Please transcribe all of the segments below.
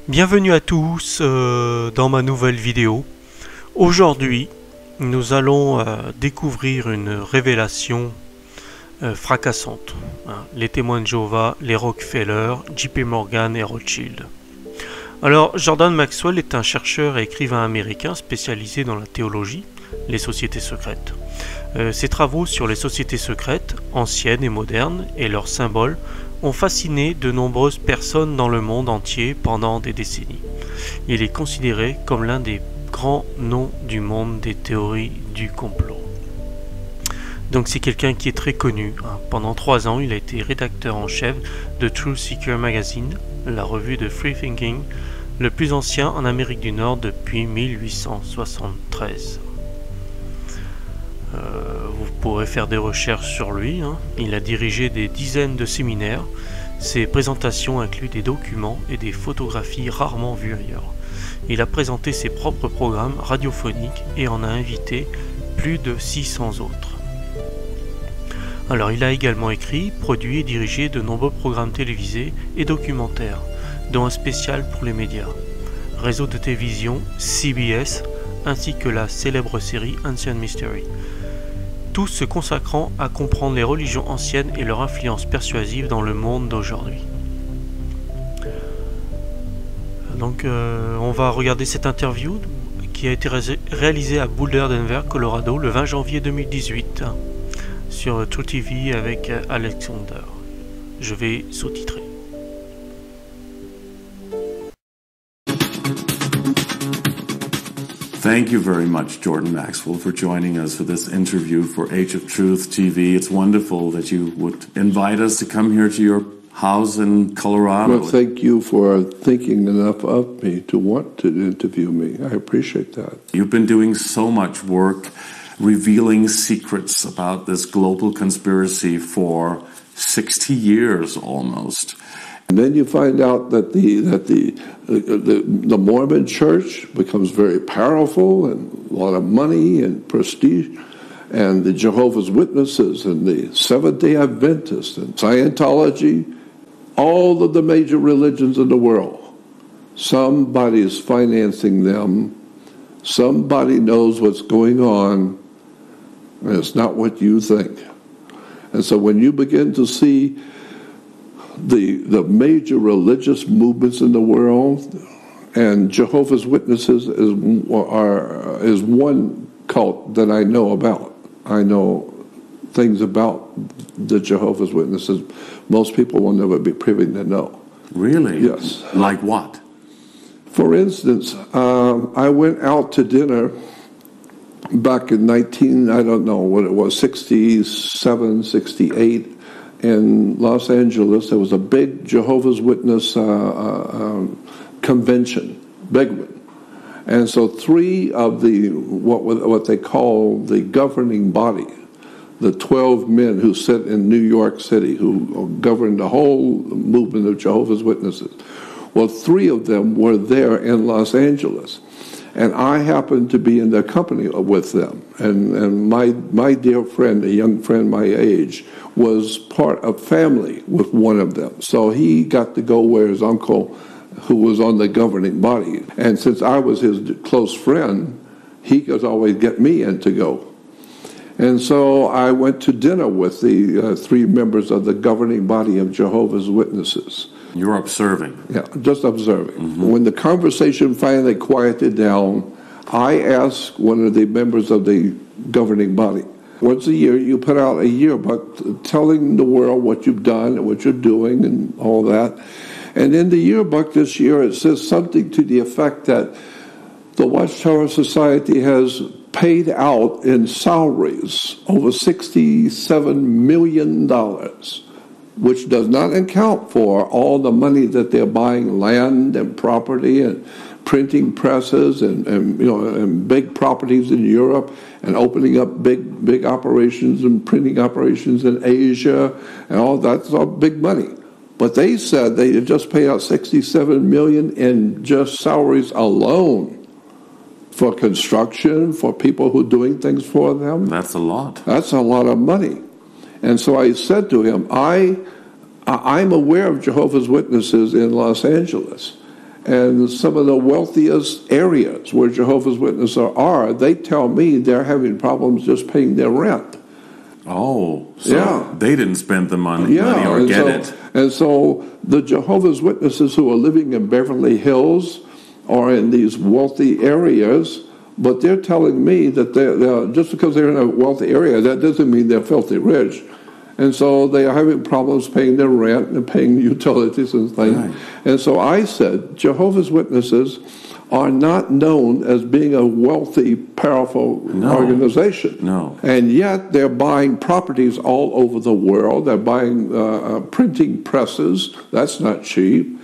Bienvenue à tous dans ma nouvelle vidéo. Aujourd'hui, nous allons découvrir une révélation fracassante. Les témoins de Jéhovah, les Rockefeller, JP Morgan et Rothschild. Alors, Maxwell est un chercheur et écrivain américain spécialisé dans la théologie, les sociétés secrètes. Ses travaux sur les sociétés secrètes, anciennes et modernes, et leurs symboles, ont fasciné de nombreuses personnes dans le monde entier pendant des décennies. Il est considéré comme l'un des grands noms du monde des théories du complot. Donc c'est quelqu'un qui est très connu. Pendant 3 ans, il a été rédacteur en chef de Truth Seeker Magazine, la revue de Free Thinking, le plus ancien en Amérique du Nord depuis 1873. Vous pourrez faire des recherches sur lui. Il a dirigé des dizaines de séminaires. Ses présentations incluent des documents et des photographies rarement vues ailleurs. Il a présenté ses propres programmes radiophoniques et en a invité plus de 600 autres. Alors, il a également écrit, produit et dirigé de nombreux programmes télévisés et documentaires, dont un spécial pour les médias, réseau de télévision CBS, ainsi que la célèbre série Ancient Mystery. Tous se consacrant à comprendre les religions anciennes et leur influence persuasive dans le monde d'aujourd'hui. Donc on va regarder cette interview qui a été réalisée à Boulder, Denver, Colorado, le 20 janvier 2018 sur True TV avec Alexander. Je vais sous-titrer. Thank you very much, Jordan Maxwell, for joining us for this interview for Age of Truth TV. It's wonderful that you would invite us to come here to your house in Colorado. Well, thank you for thinking enough of me to want to interview me. I appreciate that. You've been doing so much work revealing secrets about this global conspiracy for 60 years almost. And then you find out that the Mormon Church becomes very powerful and a lot of money and prestige, and the Jehovah's Witnesses and the Seventh-day Adventists and Scientology, all of the major religions in the world, somebody is financing them. Somebody knows what's going on, and it's not what you think. And so when you begin to see the major religious movements in the world, and Jehovah's Witnesses is one cult that I know about. I know things about the Jehovah's Witnesses most people will never be privy to know. Really? Yes. Like what? For instance, I went out to dinner back in 67, 68, in Los Angeles. There was a big Jehovah's Witness convention, big one. And so 3 of the, what they call the governing body, the 12 men who sit in New York City, who govern the whole movement of Jehovah's Witnesses, well, 3 of them were there in Los Angeles. And I happened to be in their company with them. And my dear friend, a young friend my age, was part of family with one of them. So he got to go where his uncle, who was on the governing body. And since I was his close friend, he could always get me in to go. And so I went to dinner with the 3 members of the governing body of Jehovah's Witnesses. You're observing. Yeah, just observing. Mm-hmm. When the conversation finally quieted down, I asked one of the members of the governing body, once a year you put out a yearbook telling the world what you've done and what you're doing and all that. And in the yearbook this year it says something to the effect that the Watchtower Society has paid out in salaries over $67 million, which does not account for all the money that they're buying land and property and printing presses and big properties in Europe and opening up big operations and printing operations in Asia and all that's all big money. But they said they had just paid out $67 million in just salaries alone for construction, for people who are doing things for them. That's a lot. That's a lot of money. And so I said to him, I I'm aware of Jehovah's Witnesses in Los Angeles. And some of the wealthiest areas where Jehovah's Witnesses are, they tell me they're having problems just paying their rent. Oh, so they didn't spend the money or get it. And so the Jehovah's Witnesses who are living in Beverly Hills or in these wealthy areas, but they're telling me that they're just because they're in a wealthy area, that doesn't mean they're filthy rich. And so they are having problems paying their rent and paying utilities and things. Right. And so I said, Jehovah's Witnesses are not known as being a wealthy, powerful organization. No. And yet they're buying properties all over the world. They're buying printing presses. That's not cheap.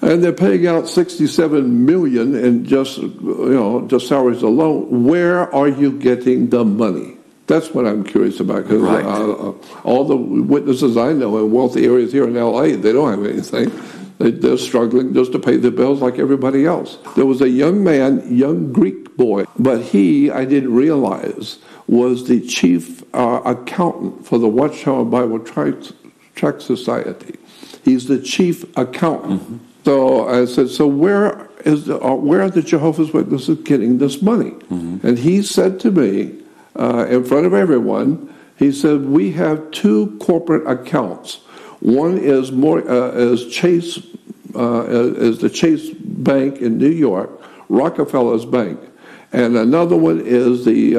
And they're paying out $67 million in just salaries alone. Where are you getting the money? That's what I'm curious about, because all the witnesses I know in wealthy areas here in L.A., they don't have anything. They're struggling just to pay their bills like everybody else. There was a young man, young Greek boy, but he, I didn't realize, was the chief accountant for the Watchtower Bible Tract Society. He's the chief accountant. Mm-hmm. So I said, so where are the Jehovah's Witnesses getting this money? Mm-hmm. And he said to me, in front of everyone, he said, we have two corporate accounts. One is Chase, is the Chase Bank in New York, Rockefeller's Bank, and another one is the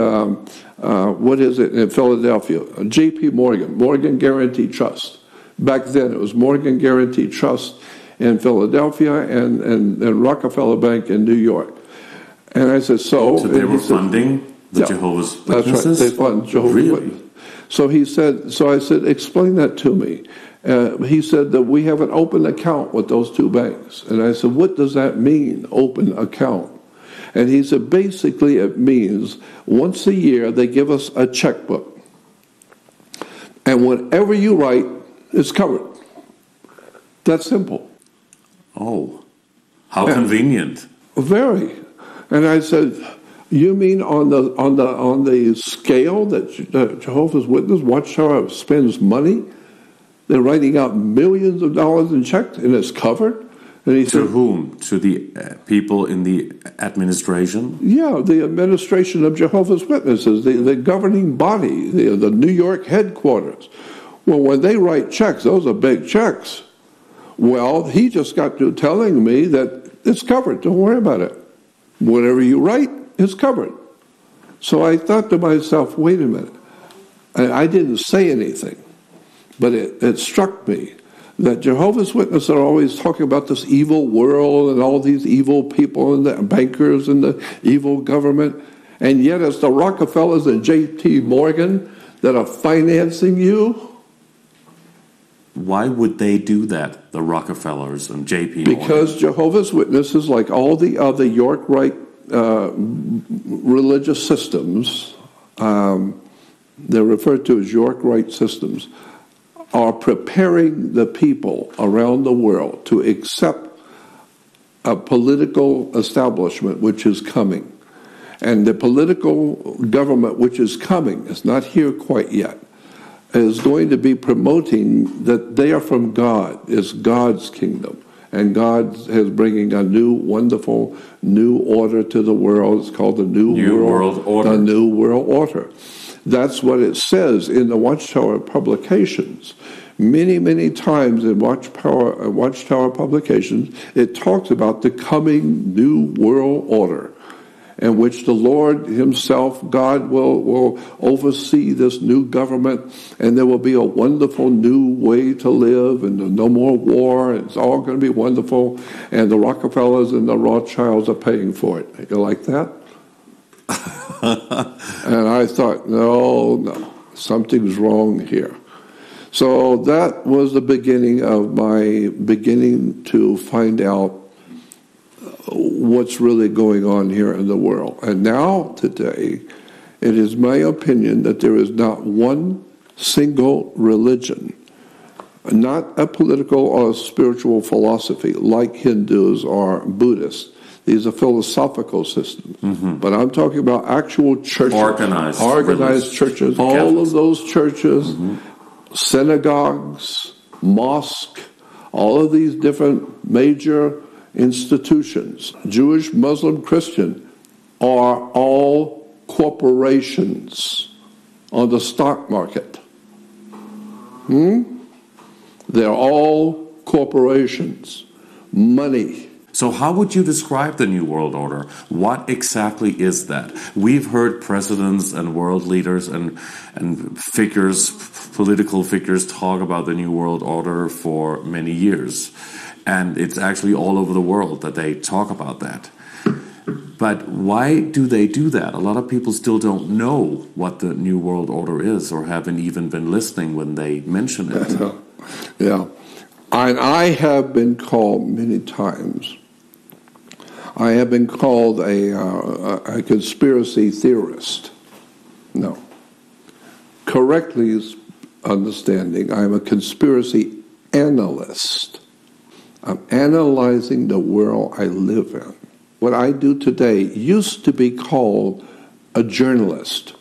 what is it in Philadelphia? J.P. Morgan Guaranty Trust. Back then, it was Morgan Guaranty Trust in Philadelphia and Rockefeller Bank in New York. And I said, so they were funding the Jehovah's Witnesses? That's right. They fund Jehovah's Witnesses. So he said, so I said, explain that to me. He said that we have an open account with those two banks. And I said, what does that mean, open account? And he said, basically it means once a year they give us a checkbook. And whatever you write is covered. That's simple. Oh, how convenient. Very. And I said, you mean on the scale that Jehovah's Witness Watchtower spends money? They're writing out millions of dollars in checks, and it's covered. And he said, whom? To the people in the administration? Yeah, the administration of Jehovah's Witnesses, the governing body, the New York headquarters. Well, when they write checks, those are big checks. Well, he just got to telling me that it's covered. Don't worry about it. Whatever you write, it's covered. So I thought to myself, wait a minute. And I didn't say anything, but it struck me that Jehovah's Witnesses are always talking about this evil world and all these evil people and the bankers and the evil government. And yet it's the Rockefellers and J.P. Morgan that are financing you. Why would they do that, the Rockefellers and J.P. Morgan? Because Jehovah's Witnesses, like all the other York Rite religious systems, they're referred to as York Rite systems, are preparing the people around the world to accept a political establishment which is coming. And the political government which is coming, it's not here quite yet, is going to be promoting that they are from God. It's God's kingdom. And God is bringing a new, wonderful, new order to the world. It's called the New World Order. The New World Order. That's what it says in the Watchtower publications. Many, many times in Watchtower publications, it talks about the coming New World Order, in which the Lord himself, God, will oversee this new government, and there will be a wonderful new way to live, and no more war, and it's all going to be wonderful, and the Rockefellers and the Rothschilds are paying for it. You like that? And I thought, no, something's wrong here. So that was the beginning of my beginning to find out what's really going on here in the world. And now, today, it is my opinion that there is not one single religion, not a political or spiritual philosophy like Hindus or Buddhists. These are philosophical systems. Mm-hmm. But I'm talking about actual churches. Organized churches. All of those churches, synagogues, mosque, all of these different major institutions, Jewish, Muslim, Christian, are all corporations on the stock market. They're all corporations, money. So how would you describe the New World Order? What exactly is that? We've heard presidents and world leaders and figures, political figures, talk about the New World Order for many years. And it's actually all over the world that they talk about that. But why do they do that? A lot of people still don't know what the New World Order is or haven't even been listening when they mention it. Yeah. And I have been called many times. I have been called a conspiracy theorist. No. Correctly understanding, I'm a conspiracy analyst. I'm analyzing the world I live in. What I do today used to be called a journalist,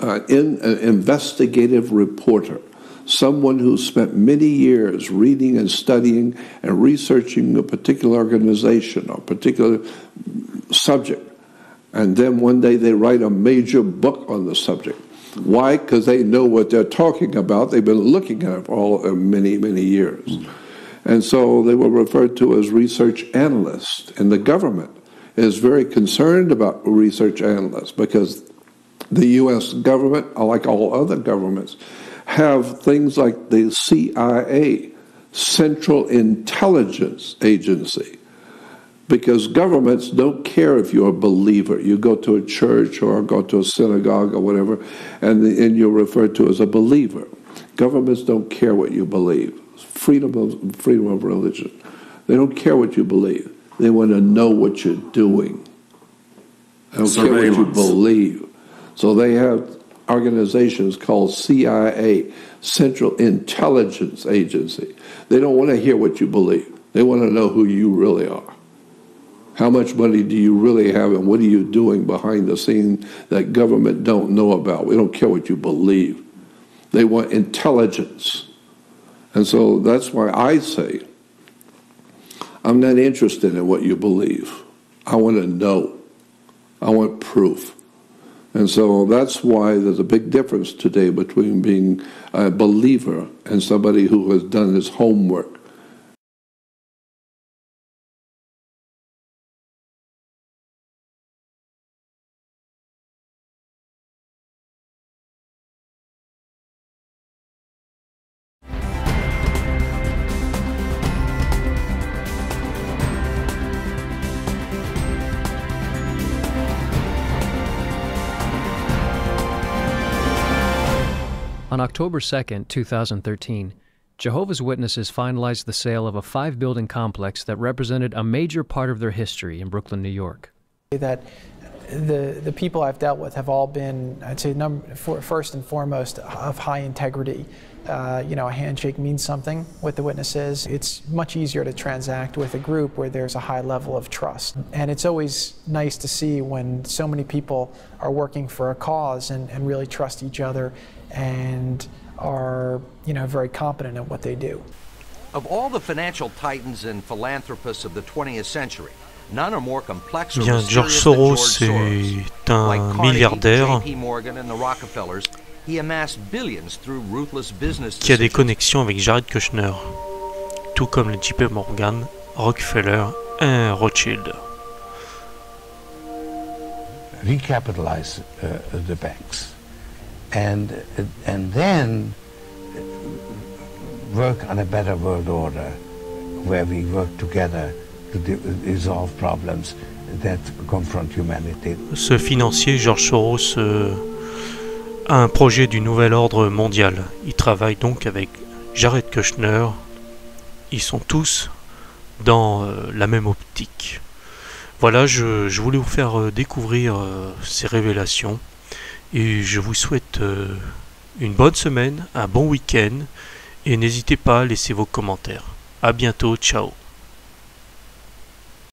an investigative reporter, someone who spent many years reading and studying and researching a particular organization or a particular subject. And then one day they write a major book on the subject. Why? Because they know what they're talking about. They've been looking at it for many, many years. And so they were referred to as research analysts. And the government is very concerned about research analysts because the U.S. government, like all other governments, have things like the CIA, Central Intelligence Agency, because governments don't care if you're a believer. You go to a church or go to a synagogue or whatever, and you're referred to as a believer. Governments don't care what you believe. Freedom of religion. They don't care what you believe. They want to know what you're doing. They don't care what you believe. So they have organizations called CIA, Central Intelligence Agency. They don't want to hear what you believe. They want to know who you really are. How much money do you really have and what are you doing behind the scenes that government don't know about? We don't care what you believe. They want intelligence. And so that's why I say, I'm not interested in what you believe. I want to know. I want proof. And so that's why there's a big difference today between being a believer and somebody who has done his homework. On October 2nd, 2013, Jehovah's Witnesses finalized the sale of a 5-building complex that represented a major part of their history in Brooklyn, New York. That the people I've dealt with have all been, I'd say, first and foremost, of high integrity. You know, a handshake means something with the witnesses. It's much easier to transact with a group where there's a high level of trust. And it's always nice to see when so many people are working for a cause and really trust each other and are, you know, very competent at what they do. Of all the financial titans and philanthropists of the 20th century, none are more complex or mysterious George than Soros George Soros. est un Like Carnegie, milliardaire J.P. Morgan and the Rockefellers, he amassed billions through ruthless business qui a des decisions. connexions avec Jared Kushner, tout comme le JP Morgan, Rockefeller et Rothschild. Recapitalize the banks, and then work on a better world order, where we work together to resolve problems that confront humanity. Ce financier, George Soros, a un projet du nouvel ordre mondial. Il travaille donc avec Jared Kushner. Ils sont tous dans la même optique. Voilà, je voulais vous faire découvrir ces révélations et je vous souhaite une bonne semaine, un bon week-end et n'hésitez pas à laisser vos commentaires. À bientôt, ciao.